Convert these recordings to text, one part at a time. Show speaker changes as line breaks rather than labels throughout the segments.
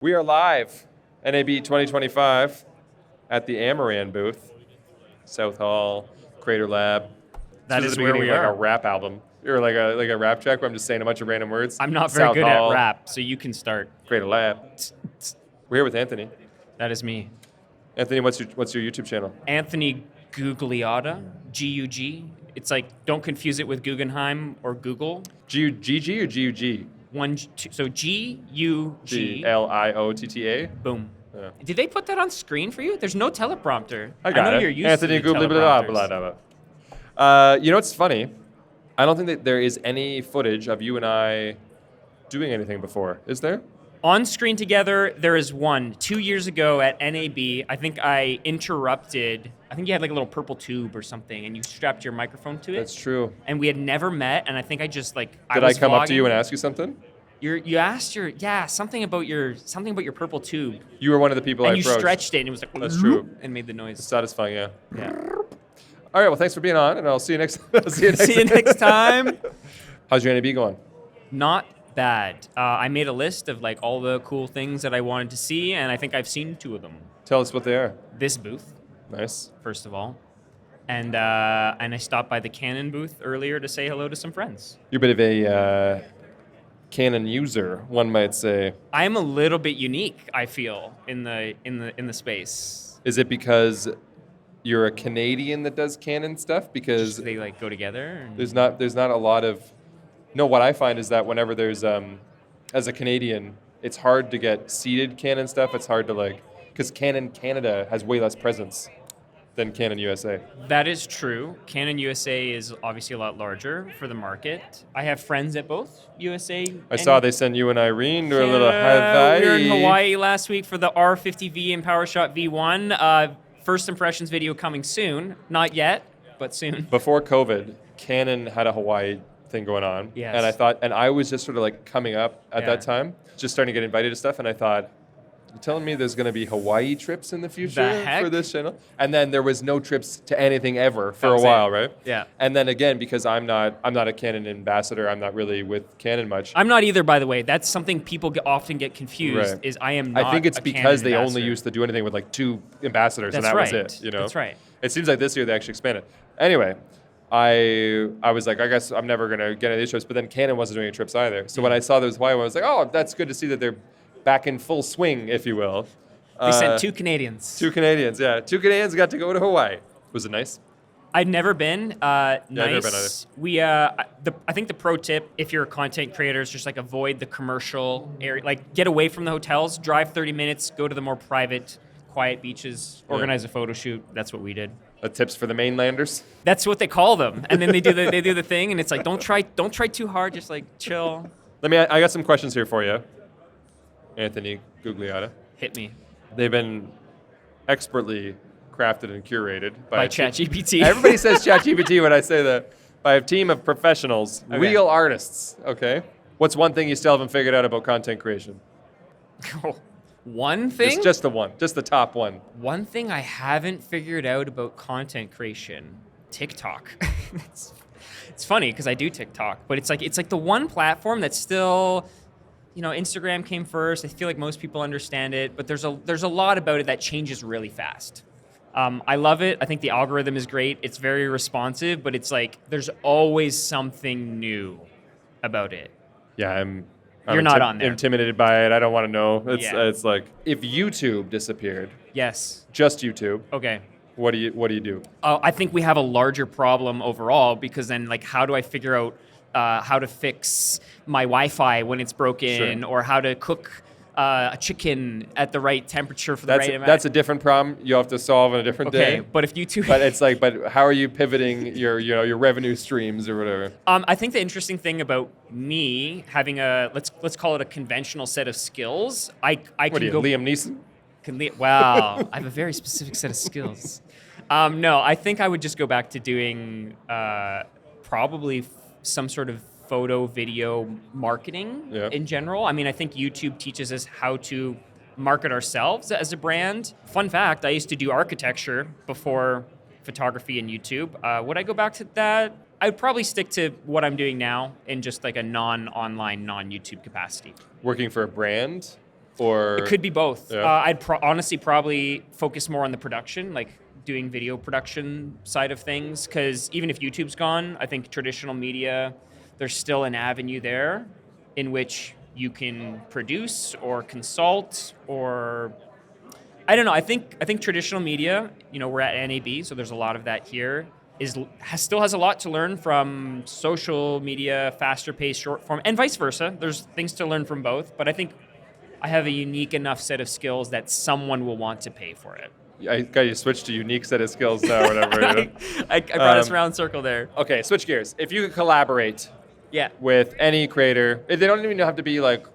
We are live, NAB 2025, at the Amaran booth, South Hall, Crater Lab.
That
This
is
the
where
beginning
we
of like
are.
a rap album, or like a rap track where I'm just saying a bunch of random words.
I'm not very
South
good
Hall,
at rap, so you can start.
Crater Lab. We're here with Anthony.
That is me.
Anthony, what's your YouTube channel?
Anthony Gugliotta, G-U-G. It's like, don't confuse it with Guggenheim or Google.
G-U-G-G or G-U-G?
So G-U-G.
G-L-I-O-T-T-A?
Boom.
Yeah.
Did they put that on screen for you? There's no teleprompter.
I got
know
it.
you're used
Anthony
to the
blah,
teleprompters.
blah, blah, blah. You know what's funny? I don't think that there is any footage of you and I doing anything before. Is there?
On screen together, there is one. 2 years ago at NAB, I think I interrupted. I think you had like a little purple tube or something, and you strapped your microphone to it.
That's true.
And we had never met, and I think I just like
Did I come up to you and ask you something?
You asked something about your purple tube,
You were one of the people I
and you
approached.
stretched it, and it was like
That's true.
and made the
It's
noise.
satisfying, yeah.
Yeah.
All right, well, thanks for being on, and I'll see you next.
See you next time.
How's your NAB going?
Not bad. I made a list of like all the cool things that I wanted to see, and I think I've seen 2 of them.
Tell us what they are.
This booth,
Nice.
first of all, and I stopped by the Canon booth earlier to say hello to some friends.
You're a bit of a Canon user, one might say.
I am a little bit unique, I feel, in the space.
Is it because you're a Canadian that does Canon stuff? Because
They like go together. And
there's not a lot of. No, what I find is that whenever there's as a Canadian, it's hard to get seated Canon stuff. It's hard to because Canon Canada has way less presence than Canon USA.
That is true. Canon USA is obviously a lot larger for the market. I have friends at both USA.
I saw they sent you and Irene to a little
We were in
Hawaii.
Hawaii last week for the R50V and PowerShot V1. First impressions video coming soon. Not yet, but soon.
Before COVID, Canon had a Hawaii thing going on.
Yes.
And I was just sort of like coming up at that time, just starting to get invited to stuff, and I thought, you're telling me there's going to be Hawaii trips in the future
The heck?
for this channel? And then there was no trips to anything ever for
That
a
was
while,
it.
right?
Yeah.
And then again, because I'm not a Canon ambassador, I'm not really with Canon much.
I'm not either, by the way. That's something people often get confused.
Right.
Is I am not.
I think it's
a Canon
because they only
ambassador.
used to do anything with like 2 ambassadors,
That's
and that was
right.
it. You know,
That's right.
It seems like this year they actually expanded. Anyway, I was like, I guess I'm never gonna get any of these trips. But then Canon wasn't doing any trips either. So when I saw those Hawaii, I was like, oh, that's good to see that they're back in full swing, if you will.
They sent 2 Canadians.
2 Canadians, yeah. 2 Canadians got to go to Hawaii. Was it nice?
I've never been.
I've
Nice.
never been either.
We, I think the pro tip, if you're a content creator, is just like avoid the commercial area. Like get away from the hotels, drive 30 minutes, go to the more private, quiet beaches, organize a photo shoot. That's what we did.
Tips for the mainlanders.
That's what they call them. And then they do the thing, and it's like don't try too hard. Just like chill.
I got some questions here for you, Anthony Gugliotta.
Hit me
They've been expertly crafted and curated
by ChatGPT.
Everybody says ChatGPT when I say that. By a team of professionals,
Okay.
real artists. Okay. What's one thing you still haven't figured out about content creation?
One thing.
Just the top one.
One thing I haven't figured out about content creation, TikTok. it's funny because I do TikTok, but it's like the one platform that's still, Instagram came first. I feel like most people understand it, but there's a lot about it that changes really fast. I love it. I think the algorithm is great. It's very responsive, but it's like there's always something new about it.
Yeah, I'm
You're not on there.
Intimidated by it. I don't want to know.
Yeah.
It's like if YouTube disappeared,
Yes.
just YouTube,
Okay.
what do you do?
I think we have a larger problem overall because then, like, how do I figure out how to fix my Wi-Fi when it's broken,
Sure.
or how to cook a chicken at the right temperature for the right amount?
That's a different problem you have to solve on a different
okay.
day.
But if YouTube,
But it's like, how are you pivoting your revenue streams or whatever?
I think the interesting thing about me having let's call it a conventional set of skills, I
What
can
are you,
go.
Liam Neeson?
Wow, I have a very specific set of skills. No, I think I would just go back to doing probably some sort of photo, video marketing in general. I mean, I think YouTube teaches us how to market ourselves as a brand. Fun fact, I used to do architecture before photography and YouTube. Would I go back to that? I'd probably stick to what I'm doing now in just like a non-online, non-YouTube capacity.
Working for a brand? or
It could be both.
Yeah.
I'd honestly probably focus more on the production, like doing video production side of things, because even if YouTube's gone, I think traditional media, there's still an avenue there in which you can produce or consult or I don't know. I think traditional media, we're at NAB, so there's a lot of that here. Still has a lot to learn from social media, faster paced short form, and vice versa. There's things to learn from both, but I think I have a unique enough set of skills that someone will want to pay for it.
I got you switched to unique set of skills now, whatever.
I brought us round circle there.
Okay, switch gears. If you could collaborate
Yeah.
with any creator, they don't even have to be like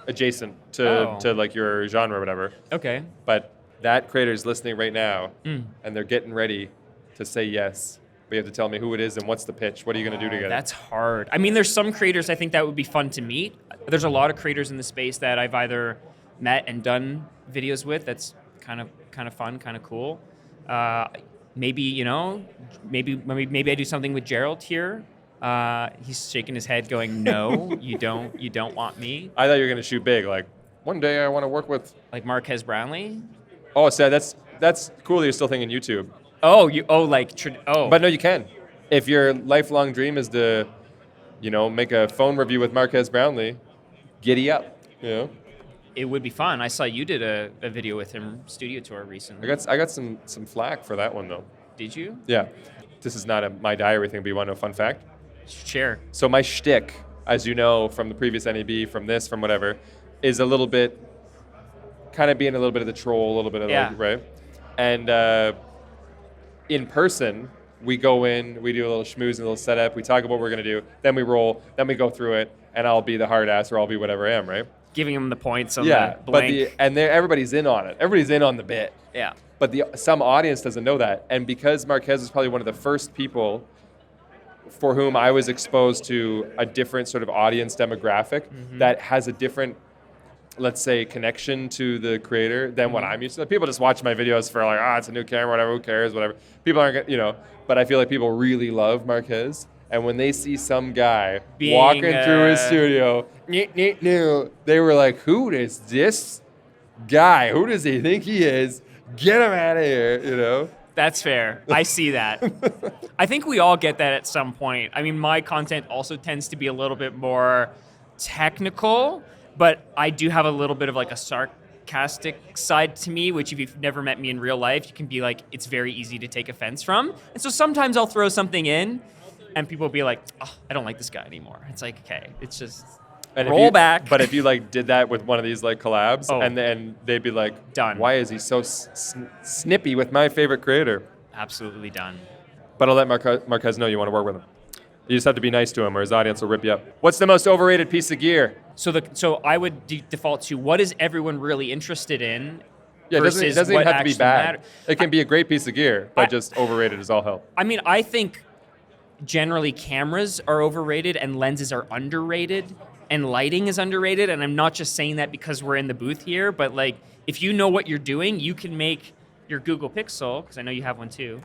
adjacent to like your genre or whatever.
Okay.
But that creator is listening right now, and they're getting ready to say yes. But you have to tell me who it is and what's the pitch. What are you going to do together?
That's hard. I mean, there's some creators I think that would be fun to meet. There's a lot of creators in the space that I've either met and done videos with. That's kind of fun, kind of cool. Maybe maybe I do something with Gerald here. He's shaking his head, going, "No, you don't want me."
I thought you were going to shoot big. Like one day I want to work with
Like Marquez Brownlee.
Oh, so that's cool that you're still thinking YouTube.
But
no, you can. If your lifelong dream is to, make a phone review with Marquez Brownlee, giddy up.
It would be fun. I saw you did a video with him, studio tour recently.
I got some flack for that one though.
Did you?
Yeah. This is not my diary thing, but you want to know a fun fact?
Share.
So my shtick, as you know from the previous NAB, from this, from whatever, is a little bit, kind of being a little bit of the troll, a little bit of right? And in person, we go in, we do a little schmooze and a little setup, we talk about what we're going to do, then we roll, then we go through it, and I'll be the hard ass or I'll be whatever I am, right?
Giving him the points on the blank.
But everybody's in on it. Everybody's in on the bit.
Yeah.
But some audience doesn't know that. And because Marquez was probably one of the first people for whom I was exposed to a different sort of audience demographic that has a different, let's say, connection to the creator than what I'm used to. People just watch my videos for like, it's a new camera, whatever, who cares, whatever. People aren't, but I feel like people really love Marquez. And when they see some guy walking through his studio, they were like, who is this guy? Who does he think he is? Get him out of here,
That's fair. I see that. I think we all get that at some point. I mean, my content also tends to be a little bit more technical, but I do have a little bit of like a sarcastic side to me, which if you've never met me in real life, you can be like, it's very easy to take offense from. And so sometimes I'll throw something in and people will be like, I don't like this guy anymore. It's like, okay, it's just roll back.
But if you did that with one of these collabs and then they'd be like,
done.
Why is he so snippy with my favorite creator?
Absolutely done.
But I'll let Marquez know you want to work with him. You just have to be nice to him or his audience will rip you up. What's the most overrated piece of gear?
So I would default to what is everyone really interested in.
Yeah, it doesn't even have to be bad. It can be a great piece of gear, but just overrated is all hell.
I mean, I think generally cameras are overrated and lenses are underrated and lighting is underrated. And I'm not just saying that because we're in the booth here, but if you know what you're doing, you can make your Google Pixel, because I know you have one too,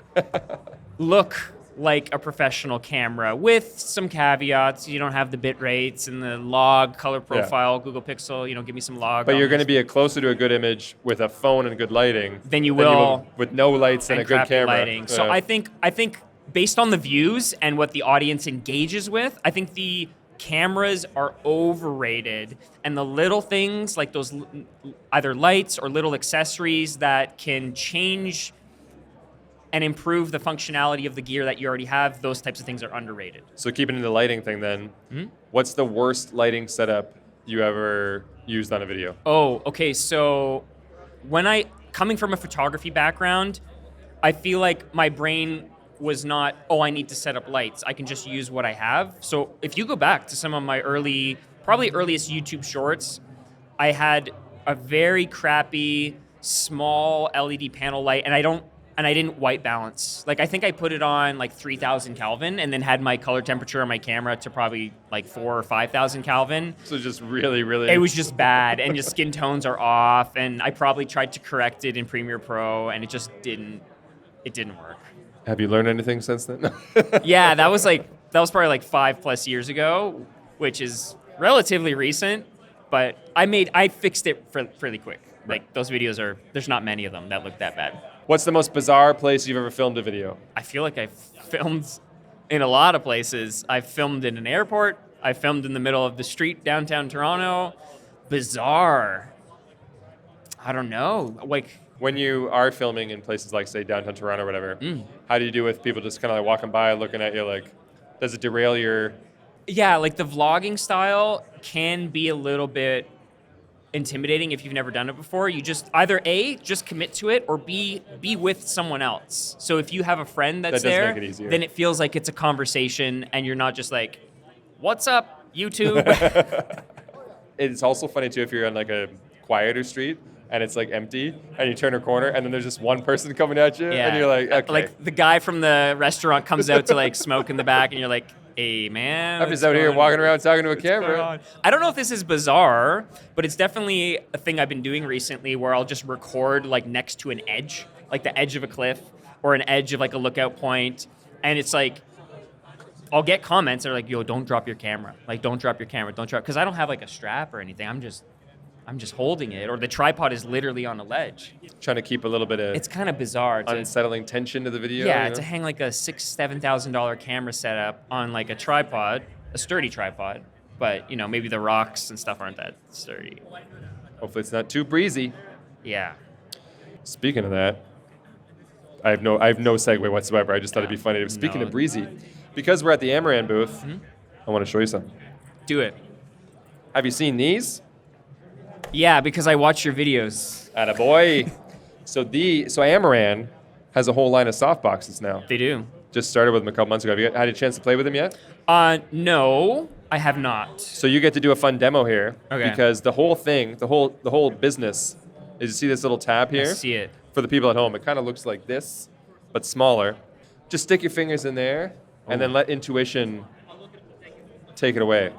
look like a professional camera with some caveats. You don't have the bit rates and the log color profile. Google Pixel, give me some log.
But you're going to be closer to a good image with a phone and good lighting
than you will
with no lights and a good camera.
Lighting. So I think based on the views and what the audience engages with, I think the cameras are overrated, and the little things like those either lights or little accessories that can change and improve the functionality of the gear that you already have, those types of things are underrated.
So keeping in the lighting thing then, what's the worst lighting setup you ever used on a video?
Oh, okay. So coming from a photography background, I feel like my brain was not, I need to set up lights. I can just use what I have. So if you go back to some of my probably earliest YouTube shorts, I had a very crappy, small LED panel light, and I didn't white balance. I think I put it on 3,000 Kelvin and then had my color temperature on my camera to probably 4,000 or 5,000 Kelvin.
So just really, really...
It was just bad, and just skin tones are off, and I probably tried to correct it in Premiere Pro, and it just didn't work.
Have you learned anything since then?
Yeah, that was probably 5+ years ago, which is relatively recent, but I fixed it fairly quick. Like those videos there's not many of them that look that bad.
What's the most bizarre place you've ever filmed a video?
I feel like I've filmed in a lot of places. I've filmed in an airport. I filmed in the middle of the street downtown Toronto. Bizarre. I don't know. Like
When you are filming in places like, say, downtown Toronto or whatever, how do you do with people just kind of like walking by, looking at you like, does it derail your...
yeah, like the vlogging style can be a little bit intimidating if you've never done it before. You just either A, just commit to it, or B, be with someone else. So if you have a friend that's
That does
there,
make it easier.
then it feels like it's a conversation and you're not just like, what's up, YouTube?
It's also funny too if you're on like a quieter street and it's like empty and you turn a corner and then there's just one person coming at you and you're like, okay.
Like the guy from the restaurant comes out to like smoke in the back and you're like, hey man.
I'm just out here walking around talking to a camera.
I don't know if this is bizarre, but it's definitely a thing I've been doing recently where I'll just record like next to an edge, like the edge of a cliff or an edge of like a lookout point. And it's like, I'll get comments that are like, yo, don't drop your camera. Like, don't drop your camera. Don't drop. Because I don't have like a strap or anything. I'm just holding it. Or the tripod is literally on a ledge.
Trying to keep a little bit of
It's kind of bizarre.
unsettling tension to the video.
Yeah,
you know?
to hang like a $6,000-$7,000 camera setup on like a tripod, a sturdy tripod. But, you know, maybe the rocks and stuff aren't that sturdy.
Hopefully it's not too breezy.
Yeah.
Speaking of that, I have no segue whatsoever. I just thought it'd be funny. Speaking
No.
of breezy, because we're at the Amaran booth, I want to show you something.
Do it.
Have you seen these?
Yeah, because I watch your videos.
Attaboy. So Amaran has a whole line of softboxes now.
They do.
Just started with them a couple months ago. Have you had a chance to play with them yet?
No, I have not.
So you get to do a fun demo here.
Okay.
Because the whole thing, the whole business, is you see this little tab here?
I see it.
For the people at home, it kind of looks like this, but smaller. Just stick your fingers in there and then let intuition take it away.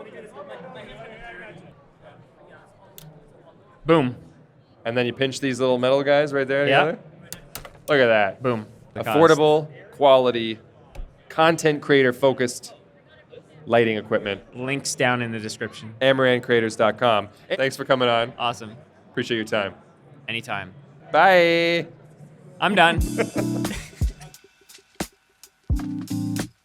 Boom.
And then you pinch these little metal guys right there
Yeah.
together. Look at that.
Boom. The cost.
Affordable, quality, content creator focused lighting equipment.
Links down in the description.
AmaranCreators.com. Thanks for coming on.
Awesome.
Appreciate your time.
Anytime.
Bye.
I'm done.